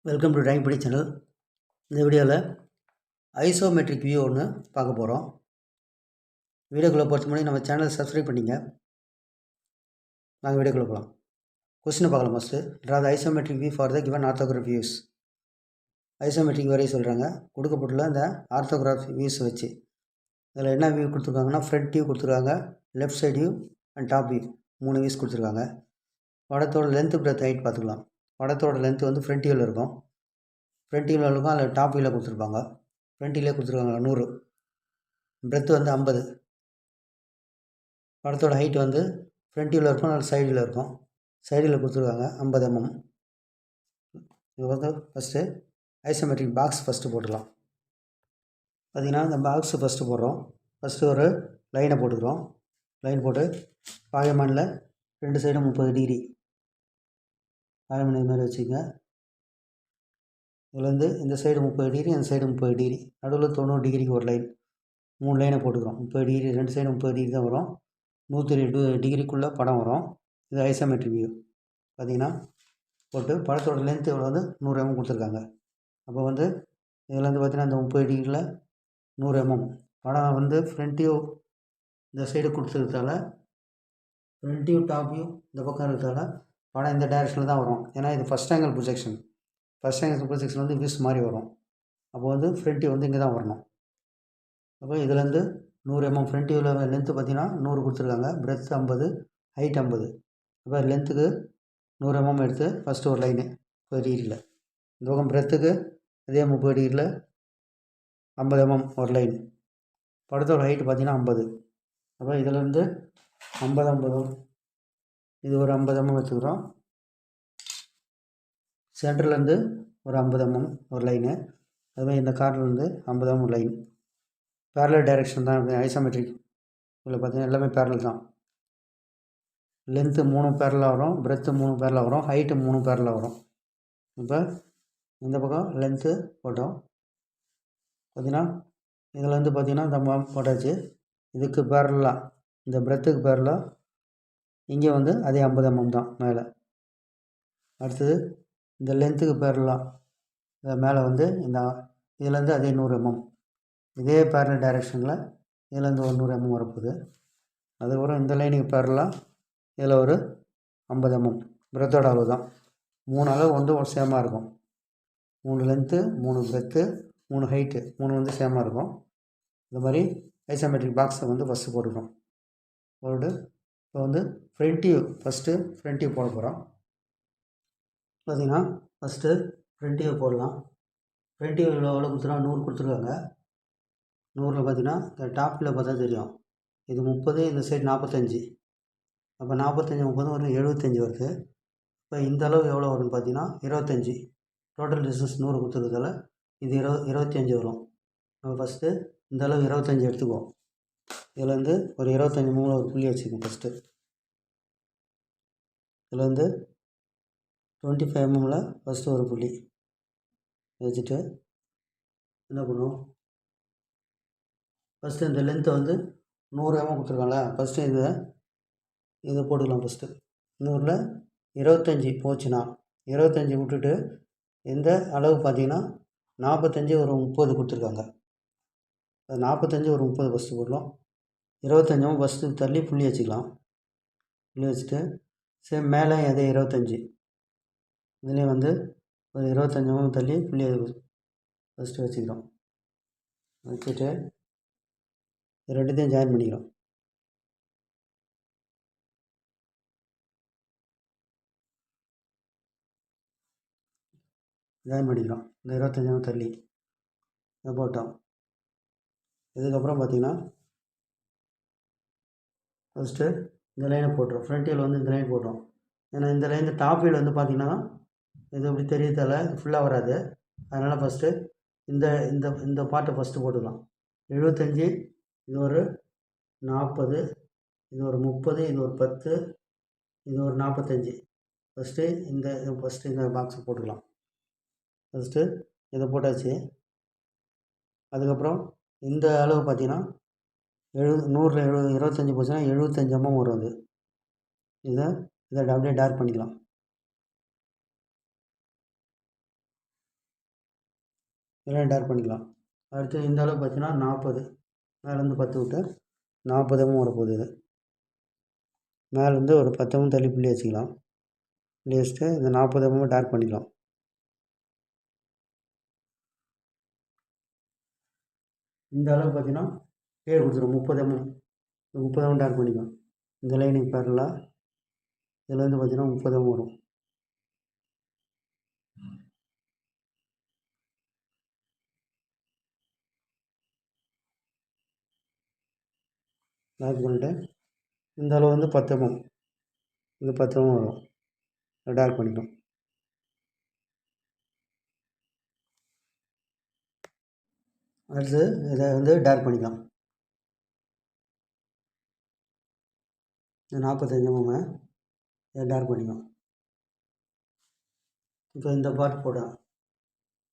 Welcome to drawing படி channel. இந்த வீடியோவில் ஐசோமெட்ரிக் வியூ ஒன்று பார்க்க போகிறோம். வீடியோக்குள்ளே போகிறதுக்கு முன்னாடி நம்ம சேனலை சப்ஸ்கிரைப் பண்ணிங்க. நாங்கள் வீடியோக்குள்ளே போகலாம். கொஸ்டினை பார்க்கலாம். First draw the isometric view for the given orthographic views. Isometric வரைய சொல்கிறாங்க. கொடுக்கப்பட்டுள்ள இந்த ஆர்த்தோகிராஃப் வியூஸ் வச்சு இதில் என்ன வியூ கொடுத்துருக்காங்கன்னா, ஃப்ரண்ட் வியூ கொடுத்துருக்காங்க, left side view and top view 3 views கொடுத்துருக்காங்க. படத்தோட லென்த்து பிரெத் ஹைட் பார்த்துக்கலாம். படத்தோட லென்த்து வந்து ஃப்ரண்ட் வியூவில் இருக்கும். ஃப்ரண்ட் வியூவில் இருக்கும், அதில் டாப் வியூவில் கொடுத்துருப்பாங்க. ஃப்ரண்ட் வியூலே கொடுத்துருக்காங்க 100. பிரெத்து வந்து 50. படத்தோட ஹைட் வந்து ஃப்ரண்ட் வியூவில் இருக்கும், அதில் சைடில் இருக்கும். சைடில் கொடுத்துருக்காங்க 50 mm. இது வந்து ஃபஸ்ட்டு ஐசோமெட்ரிக் பாக்ஸ் ஃபஸ்ட்டு போட்டுக்கலாம். பார்த்திங்கன்னா இந்த பாக்ஸு ஃபஸ்ட்டு போடுறோம். ஃபஸ்ட்டு ஒரு லைனை போட்டுக்கிறோம். லைன் போட்டு பாகைமானில் 2 சைடும் 30 டிகிரி பாகைமான் இது மாதிரி வச்சுக்கோங்க. இதில் வந்து இந்த சைடு 30 டிகிரி, அந்த சைடு 30 டிகிரி, நடுவில் 90 டிகிரிக்கு ஒரு லைன். 3 லைனை போட்டுக்கிறோம். 30 டிகிரி, 2 சைடு 30 டிகிரி தான் வரும். 102 டிகிரிக்குள்ளே படம் வரும். இது ஐசோமெட்ரிக் வியூ. பார்த்திங்கன்னா போட்டு படத்தோட லென்த்து இவ்வளோ வந்து 100 mm கொடுத்துருக்காங்க. அப்போ வந்து இதில் வந்து பார்த்திங்கன்னா இந்த 30 டிகிரியில் 100 mm படம் வந்து ஃப்ரண்ட் வியூ இந்த சைடு கொடுத்துருக்கதால, ஃப்ரண்ட் வியூ டாப் வியூ இந்த பக்கம் இருக்கிறதால படம் இந்த டைரெக்ஷனில் தான் வரும். ஏன்னா இது first angle projection. First angle projection வந்து வியூஸ் மாதிரி வரும். அப்போ வந்து ஃப்ரண்ட் வியூ வந்து இங்கே தான் வரணும். அப்போ இதுலேருந்து 100 mm ஃப்ரண்ட் வியூவில் லென்த்து பார்த்திங்கன்னா 100 கொடுத்துருக்காங்க. Breadth 50, height 50. அப்போ லென்த்துக்கு 100 mm எடுத்து ஃபஸ்ட்டு ஒரு லைனு 30 டிகிரியில். இந்த பக்கம் பிரெத்துக்கு அதே 30 டிகிரியில் 50 mm ஒரு லைன். படத்தோட ஹைட்டு பார்த்திங்கன்னா 50. அப்போ இதிலேருந்து 50 இது ஒரு 50 mm வச்சுக்கிறோம். சென்டர்லேருந்து ஒரு 50 mm ஒரு லைனு. அதுமாதிரி இந்த கார்னர்லேருந்து 50 mm லைன். பேரலல் டைரெக்ஷன் தான் ஐசோமெட்ரிக். இதில் பார்த்திங்கன்னா எல்லாமே பேரலல் தான். லென்த்து 3 பேரலாக வரும், பிரெத்து 3 பேரலாக வரும், ஹைட்டு 3 பேரலாக வரும். இப்போ இந்த பக்கம் லென்த்து போட்டோம். பார்த்திங்கன்னா இதில் வந்து பார்த்திங்கன்னா இந்த போட்டாச்சு. இதுக்கு பேரலாக இந்த பிரெத்துக்கு பேரலாக இங்கே வந்து அதே 50 mm தான் மேலே. அடுத்தது இந்த லென்த்துக்கு பேரலாக மேலே வந்து இந்த இதுலேருந்து அதே 100 mm. இதே பேரலல் டைரெக்ஷனில் இதுலேருந்து ஒரு 100 mm வரப்போகுது. அதுக்கப்புறம் இந்த லைனுக்கு பேரலாக இதில் ஒரு 50 mm. பிரெத்தோட அளவு தான். 3 அளவு வந்து ஒரு சேமாக இருக்கும். 3 லென்த்து, 3 பிரெத்து, 3 ஹைட்டு, 3 வந்து சேமாக இருக்கும். இந்த மாதிரி ஐசோமெட்ரிக் பாக்ஸை வந்து ஃபஸ்ட்டு போட்டுக்கிறோம். போட்டு இப்போ வந்து front view first front view போட போகிறோம். பார்த்திங்கன்னா ஃபஸ்ட்டு ஃப்ரண்ட் வியூ போடலாம். ஃப்ரண்ட் வியூ எவ்வளோ கொடுத்துருக்காங்க, 100 கொடுத்துருக்காங்க. 100ல் பார்த்திங்கன்னா இந்த டாப்பில் பார்த்தா தெரியும். இது 30, இந்த சைடு 45. அப்போ 45 30 ஒரு 75 வருது. இப்போ இந்த அளவு எவ்வளோ வரும்னு பார்த்தீங்கன்னா 25. டோட்டல் டிஸ்டன்ஸ் 100 கொடுத்துருக்கதால இது 25 வரும். நம்ம ஃபஸ்ட்டு இந்த அளவு 25 எடுத்துக்குவோம். இதில் வந்து ஒரு 25 mm ஒரு புள்ளி வச்சுக்கோங்க. ஃபஸ்ட்டு இதில் வந்து 25 mm ஃபஸ்ட்டு ஒரு புள்ளி வச்சுட்டு என்ன பண்ணுவோம், ஃபஸ்ட்டு இந்த லென்த்தை வந்து 100 mm கொடுத்துருக்காங்களா, ஃபஸ்ட்டு இதை போட்டுக்கலாம். ஃபஸ்ட்டு 100ல் 25 போச்சுன்னா 25 விட்டுட்டு இந்த அளவு பார்த்திங்கன்னா 45 ஒரு 30 கொடுத்துருக்காங்க. அது 45 ஒரு 30 ஃபஸ்ட்டு போடலாம். 25 ஃபஸ்ட்டு தள்ளி புள்ளி வச்சுக்கலாம். புள்ளி வச்சுட்டு சேம் மேலே அதே 25 இதுலேயும் வந்து ஒரு 25 தள்ளி புள்ளி ஃபஸ்ட்டு வச்சுக்கிறோம். வச்சுட்டு ரெண்டுத்தையும் ஜாயின் பண்ணிக்கிறோம். ஜாயின் பண்ணிக்கிறோம். இந்த 25 தள்ளி இதை போட்டோம். இதுக்கப்புறம் பார்த்திங்கன்னா ஃபஸ்ட்டு இந்த லைனை போட்டுரும். ஃப்ரண்ட் வியூவில் வந்து இந்த லைன் போட்டுரும். ஏன்னா இந்த லைன் டாப் வியூவில் வந்து பார்த்திங்கன்னா இது இப்படி தெரியறதால இது ஃபுல்லாக வராது. அதனால் ஃபஸ்ட்டு இந்த இந்த இந்த பார்ட்டை ஃபஸ்ட்டு போட்டுக்கலாம். 75 இது ஒரு 40, இது ஒரு 30, இது ஒரு 10, இது ஒரு 45. ஃபஸ்ட்டு இந்த பாக்ஸை போட்டுக்கலாம். ஃபஸ்ட்டு இதை போட்டாச்சு. அதுக்கப்புறம் இந்த அளவு பார்த்திங்கன்னா 100ல் 25 போச்சுன்னா 75 mm வரும். அது இதை அப்படியே டார்க் பண்ணிக்கலாம். இதெல்லாம் டார்க் பண்ணிக்கலாம். அடுத்து இந்த அளவு பார்த்தீங்கன்னா 40 மேலேருந்து 10 விட்டு 40 வரப்போகுது. இது மேலேருந்து ஒரு 10 தள்ளி புள்ளி வச்சுக்கலாம். புள்ளி வச்சுட்டு இந்த 40 டார்க் பண்ணிக்கலாம். இந்த அளவு பார்த்தீங்கன்னா கீழே கொடுத்துரும் 30 டார்க் பண்ணிக்கலாம். இந்த லைனுக்கு பேரலாக இதில் வந்து பார்த்தீங்கன்னா 30 வரும். லாக் பண்ணிவிட்டு இந்த அளவு வந்து 10 இது 10 வரும். டார்க் பண்ணிக்கலாம். அடுத்து இதை வந்து டார்க் பண்ணிக்கலாம். இந்த 45 இதை டார்க் பண்ணிக்கலாம். இப்போ இந்த பார்ட் போட்டால்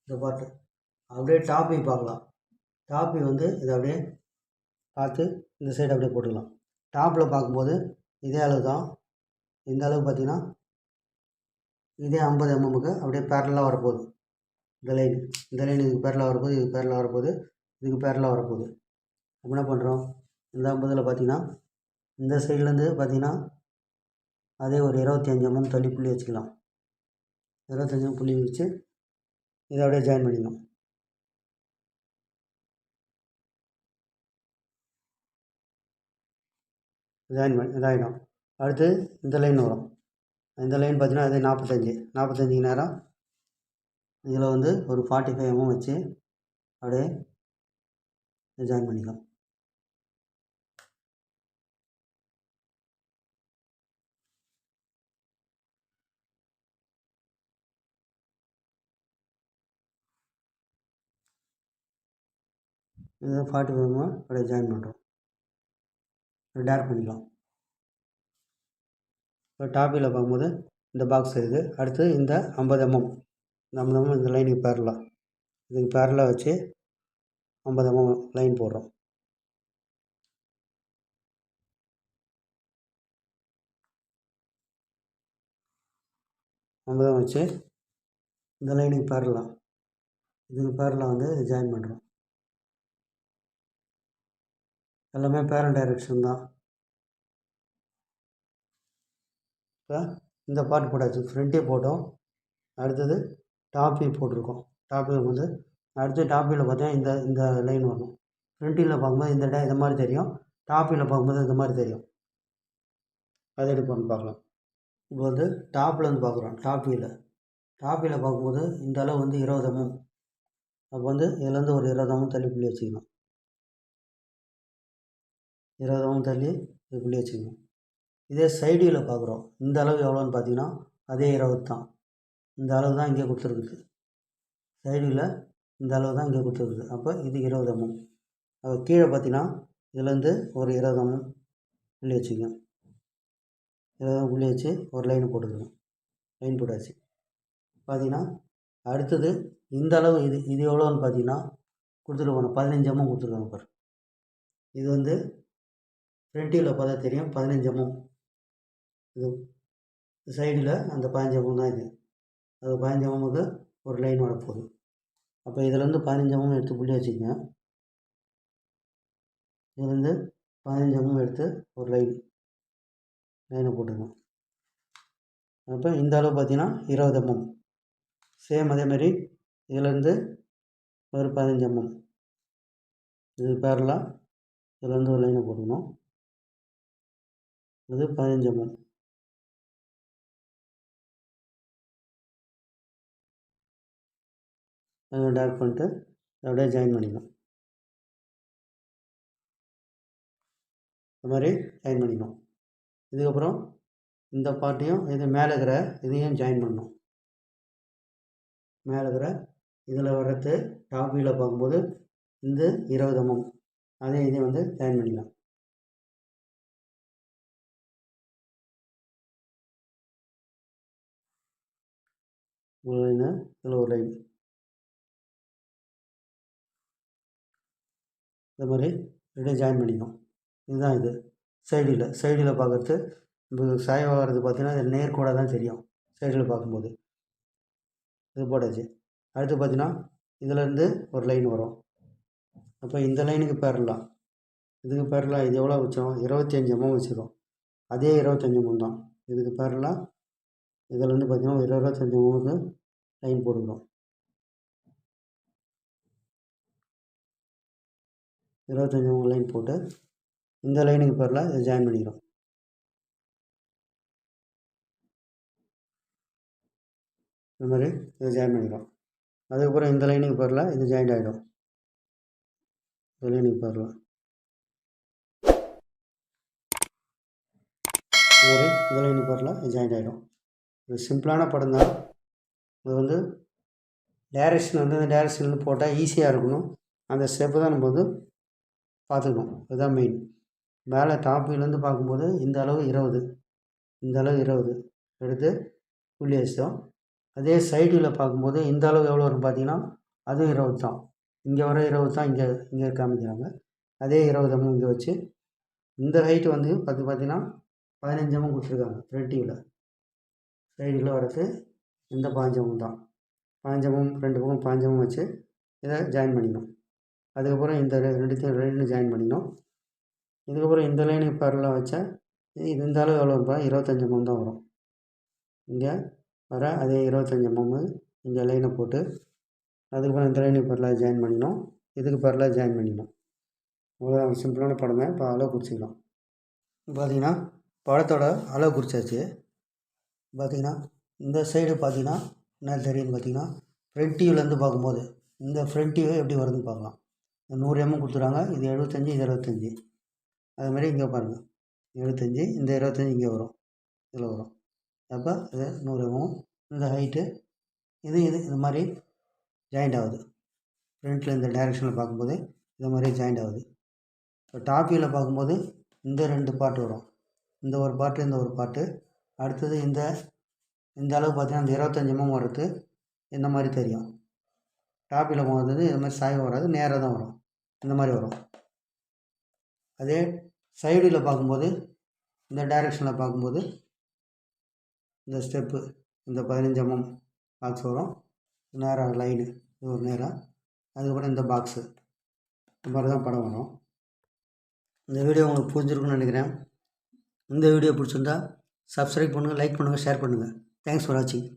இந்த பார்ட்டு அப்படியே டாப்பி பார்க்கலாம். டாப்பி வந்து இதை அப்படியே பார்த்து இந்த சைடு அப்படியே போட்டுக்கலாம். டாப்பில் பார்க்கும்போது இதே அளவு தான். இந்த அளவு பார்த்திங்கன்னா இதே 50 mm அப்படியே பேரலாக வரப்போகுது. இந்த லைன் இதுக்கு பேரலாக வரப்போகுது, இதுக்கு பேரலாக வரப்போகுது, இதுக்கு பேரலாக வரப்போகுது. அப்போ என்ன பண்ணுறோம், இந்த 50ல் பார்த்திங்கன்னா இந்த சைட்லேருந்து பார்த்திங்கன்னா அதே ஒரு 25 mm தள்ளி புள்ளி வச்சுக்கலாம். 25 mm புள்ளி வச்சு இதை அப்படியே ஜாயின் பண்ணிக்கலாம். இதாகிடும். அடுத்து இந்த லைன் வரும். இந்த லைன் பார்த்திங்கன்னா அதே 45 நேரம் இதில் வந்து ஒரு 45 mm வச்சு அப்படியே ஜாயின் பண்ணிக்கலாம். இதை 45 mm அப்படியே ஜாயின் பண்ணுறோம். டார்க் பண்ணிக்கலாம். இப்போ டாப்பில் பார்க்கும்போது இந்த பாக்ஸ் இருக்குது. அடுத்து இந்த 50 mm இந்த லைனுக்கு பேரலாக இதுக்கு பேரலாக வச்சு 50 mm லைன் போடுறோம். வச்சு இந்த லைனுக்கு பேரலாக இதுக்கு பேரலாக வந்து ஜாயின் பண்ணுறோம். எல்லாமே பேரல் டைரெக்ஷன் தான். இப்போ இந்த பார்ட் போட்டாச்சு, ஃப்ரண்ட்டே போட்டோம். அடுத்தது டாப்பி போட்டிருக்கோம். டாப்பி வந்து அடுத்து டாப்பியில் பார்த்தீங்கன்னா இந்த லைன் வரும். ஃப்ரண்ட்டில் பார்க்கும்போது இந்த மாதிரி தெரியும், டாப்பில் பார்க்கும்போது இந்த மாதிரி தெரியும். அதை எடுப்போம்னு பார்க்கலாம். இப்போ வந்து டாப்பில் வந்து பார்க்குறோம். டாப்பில் பார்க்கும்போது இந்த அளவு வந்து 20 mm. அப்போ வந்து இதுலேருந்து ஒரு 20 mm தள்ளி புள்ளி வச்சுக்கணும். 20 mm தள்ளி இது புள்ளி வச்சுக்கணும். இதே சைடில் பார்க்குறோம். இந்த அளவு எவ்வளோன்னு பார்த்தீங்கன்னா அதே 20 தான். இந்த அளவு தான் இங்கே கொடுத்துருக்குது. சைடில் இந்த அளவு தான் இங்கே கொடுத்துருக்குது. அப்போ இது 20 mm. அப்போ கீழே பார்த்தீங்கன்னா இதுலேருந்து ஒரு 20 mm புள்ளி வச்சுக்கோங்க. 20 புள்ளி வச்சு ஒரு லைன் போட்டுக்கணும். லைன் போட்டாச்சு. பார்த்தீங்கன்னா அடுத்தது இந்த அளவு இது எவ்வளோன்னு பார்த்தீங்கன்னா கொடுத்துருக்கோம். 15 mm கொடுத்துருக்காங்க பாரு. இது வந்து ஃப்ரண்ட்டில் பார்த்தா தெரியும் 15 mm. இது சைடில் அந்த 15 mm தான் இது. அது 15 mm ஒரு லைன் வரப்போகுது. அப்போ இதுலேருந்து 15 mm எடுத்து புள்ளி வச்சுக்கோங்க. இதுலேருந்து 15 mm எடுத்து ஒரு லைனை போட்டுங்க. அப்போ இந்த அளவு பார்த்தீங்கன்னா 20 mm. சேம் அதேமாதிரி இதுலேருந்து ஒரு 15 mm இது பேரலாக இதுலேருந்து ஒரு லைனை போட்டுக்கணும். இது 15 mm. அதை டார்க் பண்ணிட்டு அப்படியே ஜாயின் பண்ணிக்கலாம். இந்த மாதிரி ஜாயின் பண்ணிக்கணும். இதுக்கப்புறம் இந்த பார்ட்டையும் இது மேலே இருக்கிற இதையும் ஜாயின் பண்ணணும். மேலே இருக்கிற இதில் வர்றது டாப்பில் பார்க்கும்போது இந்த 20 mm அதே இதை வந்து ஜாயின் பண்ணிக்கலாம். ஒரு லைனு இதில் ஒரு லைன் இந்த மாதிரி ரெடியாக ஜாயின் பண்ணிக்கணும். இதுதான் இது சைடில் பார்க்குறது இப்போ சாய்வாக வர்றது பார்த்தீங்கன்னா இது நேர்கோடாக தான் தெரியும் சைடில் பார்க்கும்போது. இது போட்டாச்சு. அடுத்து பார்த்தீங்கன்னா இதிலேருந்து ஒரு லைன் வரும். அப்போ இந்த லைனுக்கு பேரலாம், இதுக்கு பேரலாம் இது எவ்வளோ வச்சோம், 25 mm வச்சுருக்கோம். அதே 25 mm தான் இதுக்கு பேரலாம். இதிலேருந்து பார்த்திங்கன்னா 25 mm லைன் போட்டுக்கிறோம். 25 mm லைன் போட்டு இந்த லைனுக்கு பேரலாம் இதை ஜாயின் பண்ணிக்கிறோம். இந்த மாதிரி இதை ஜாயின் பண்ணிக்கிறோம். அதுக்கப்புறம் இந்த லைனுக்கு பேரலாம் இது ஜாயிண்ட் ஆகிடும். இந்த லைனுக்கு பேரலாம் ஒரு இந்த லைனுக்கு பேரலாம் இது ஜாயிண்ட் ஆகிடும். இது சிம்பிளான படம் தான். இது வந்து டைரக்ஷன் வந்து இந்த டைரக்ஷனில் போட்டால் ஈஸியாக இருக்கணும். அந்த ஸ்டெப்பு தான் நம்ம வந்து பார்த்துக்கணும். இதுதான் மெயின். மேலே டாப்பிலேருந்து பார்க்கும்போது இந்த அளவு 20, இந்த அளவு 20 எடுத்து புள்ளி வச்சோம். அதே சைடில் பார்க்கும்போது இந்த அளவு எவ்வளோ வரும் பார்த்தீங்கன்னா அதுவும் 20 தான். இங்கே வர 20 தான் இங்கே காமிக்கிறாங்க. அதே 20 mm இங்கே வச்சு இந்த ஹைட்டு வந்து பார்த்தீங்கன்னா 15 mm கொடுத்துருக்காங்க. ஃப்ரண்ட் வியூவில் சைடில் வரது இந்த 15 mm தான். 15 mm 2 பக்கம் 15 mm வச்சு இதை ஜாயின் பண்ணிக்கணும். அதுக்கப்புறம் இந்த ரெண்டு ஜாயின் பண்ணிக்கணும். இதுக்கப்புறம் இந்த லைனுக்கு பேரலாக வச்சா இது இந்த அளவு எவ்வளோ இருப்பா 25 mm தான் வரும். இங்கே வர அதே 25 mm இங்கே லைனை போட்டு அதுக்கப்புறம் இந்த லைனுக்கு பேரலாக ஜாயின் பண்ணிக்கணும். இதுக்கு பேரலாக ஜாயின் பண்ணிக்கணும். அவ்வளோ சிம்பிளான படம் தான். இப்போ அளவு குறிச்சிக்கலாம். பார்த்திங்கன்னா படத்தோட அளவு குறிச்சாச்சு. பார்த்திங்கன்னா இந்த சைடு பார்த்திங்கன்னா என்ன தெரியுதுன்னு பார்த்திங்கன்னா ஃப்ரண்ட் வியூலேருந்து பார்க்கும்போது இந்த ஃப்ரண்ட் வியூ எப்படி வருதுன்னு பார்க்கலாம். 100 mm கொடுத்துறாங்க. இது 75, இது 25. அதுமாதிரி இங்கே பாருங்கள் 75, இந்த 25 இங்கே வரும், இதில் வரும். அப்போ இது 100 mm. இந்த ஹைட்டு இது இந்த மாதிரி ஜாயிண்ட் ஆகுது. ஃப்ரண்ட்டில் இந்த டைரெக்ஷனில் பார்க்கும்போது இந்த மாதிரி ஜாயிண்ட் ஆகுது. இப்போ டாப் வியூவில் பார்க்கும்போது இந்த 2 பார்ட் வரும். இந்த ஒரு பார்ட்டு, இந்த ஒரு பார்ட்டு. அடுத்தது இந்த அளவு பார்த்திங்கன்னா இந்த 25 mm வர்றது இந்த மாதிரி தெரியும். டாப் வியூவில் போகிறது இது மாதிரி சாய்வு வராது, நேராக தான் வரும். இந்த மாதிரி வரும். அதே சைடில் பார்க்கும்போது இந்த டைரெக்ஷனில் பார்க்கும்போது இந்த ஸ்டெப்பு இந்த 15 mm பாக்ஸ் வரும். நேராக லைனு இது ஒரு நேராக. அதுக்கப்புறம் இந்த பாக்ஸு இந்த மாதிரி தான் படம் வரும். இந்த வீடியோ உங்களுக்கு புரிஞ்சிருக்குன்னு நினைக்கிறேன். இந்த வீடியோ பிடிச்சிருந்தா சப்ஸ்கிரைப் பண்ணுங்கள், லைக் பண்ணுங்கள், ஷேர் பண்ணுங்கள். தேங்க்ஸ் ஃபார் வாட்சிங்.